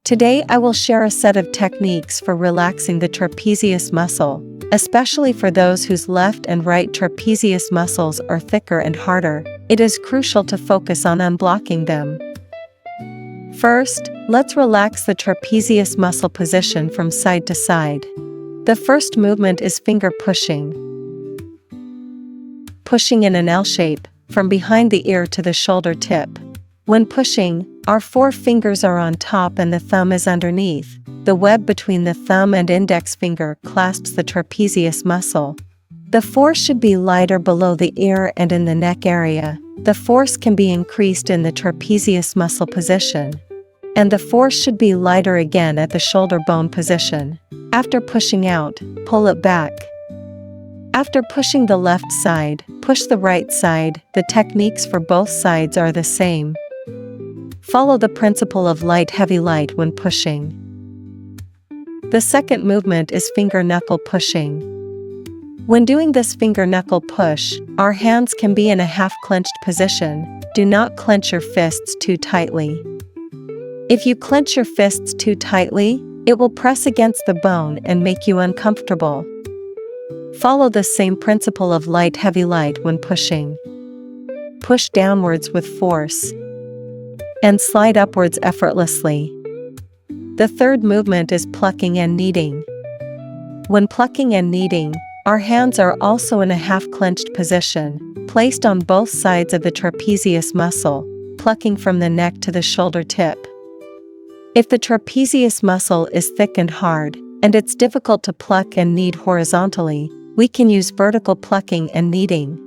Today I will share a set of techniques for relaxing the trapezius muscle, especially for those whose left and right trapezius muscles are thicker and harder. It is crucial to focus on unblocking them. First, let's relax the trapezius muscle position from side to side. The first movement is finger pushing. Pushing in an L shape, from behind the ear to the shoulder tip. When pushing, our four fingers are on top and the thumb is underneath. The web between the thumb and index finger clasps the trapezius muscle. The force should be lighter below the ear and in the neck area. The force can be increased in the trapezius muscle position. And the force should be lighter again at the shoulder bone position. After pushing out, pull it back. After pushing the left side, push the right side. The techniques for both sides are the same. Follow the principle of light heavy light when pushing. The second movement is finger knuckle pushing. When doing this finger knuckle push, our hands can be in a half clenched position. Do not clench your fists too tightly. If you clench your fists too tightly, it will press against the bone and make you uncomfortable. Follow the same principle of light heavy light when pushing. Push downwards with force and slide upwards effortlessly. The third movement is plucking and kneading. When plucking and kneading, our hands are also in a half clenched position, placed on both sides of the trapezius muscle, plucking from the neck to the shoulder tip. If the trapezius muscle is thick and hard, and it's difficult to pluck and knead horizontally, we can use vertical plucking and kneading.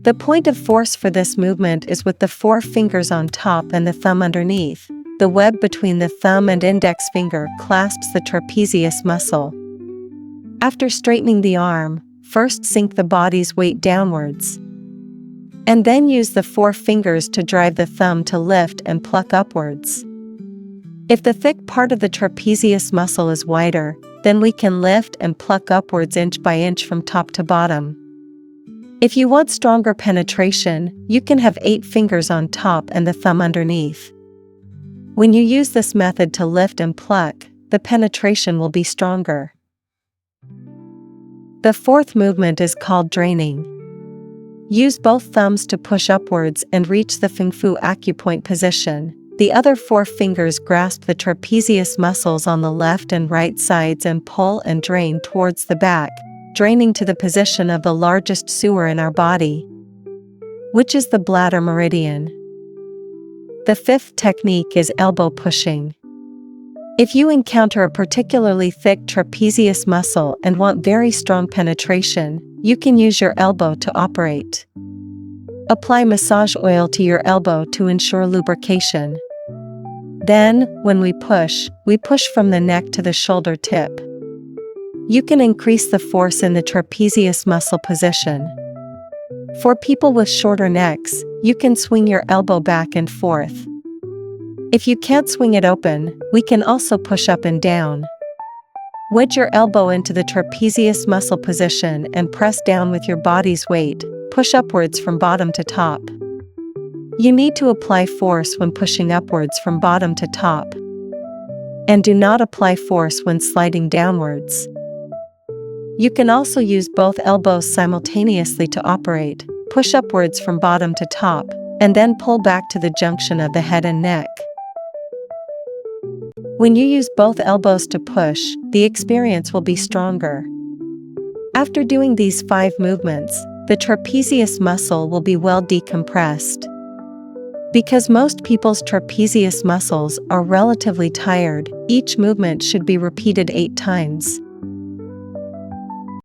The point of force for this movement is with the four fingers on top and the thumb underneath. The web between the thumb and index finger clasps the trapezius muscle. After straightening the arm, first sink the body's weight downwards. And then use the four fingers to drive the thumb to lift and pluck upwards. If the thick part of the trapezius muscle is wider, then we can lift and pluck upwards inch by inch from top to bottom. If you want stronger penetration, you can have 8 fingers on top and the thumb underneath. When you use this method to lift and pluck, the penetration will be stronger. The fourth movement is called draining. Use both thumbs to push upwards and reach the Feng Fu acupoint position. The other 4 fingers grasp the trapezius muscles on the left and right sides and pull and drain towards the back, draining to the position of the largest sewer in our body, which is the bladder meridian. The fifth technique is elbow pushing. If you encounter a particularly thick trapezius muscle and want very strong penetration, you can use your elbow to operate. Apply massage oil to your elbow to ensure lubrication. Then, when we push from the neck to the shoulder tip. You can increase the force in the trapezius muscle position. For people with shorter necks, you can swing your elbow back and forth. If you can't swing it open, we can also push up and down. Wedge your elbow into the trapezius muscle position and press down with your body's weight. Push upwards from bottom to top. You need to apply force when pushing upwards from bottom to top. And do not apply force when sliding downwards. You can also use both elbows simultaneously to operate. Push upwards from bottom to top, and then pull back to the junction of the head and neck. When you use both elbows to push, the experience will be stronger. After doing these 5 movements, the trapezius muscle will be well decompressed. Because most people's trapezius muscles are relatively tired, each movement should be repeated 8 times.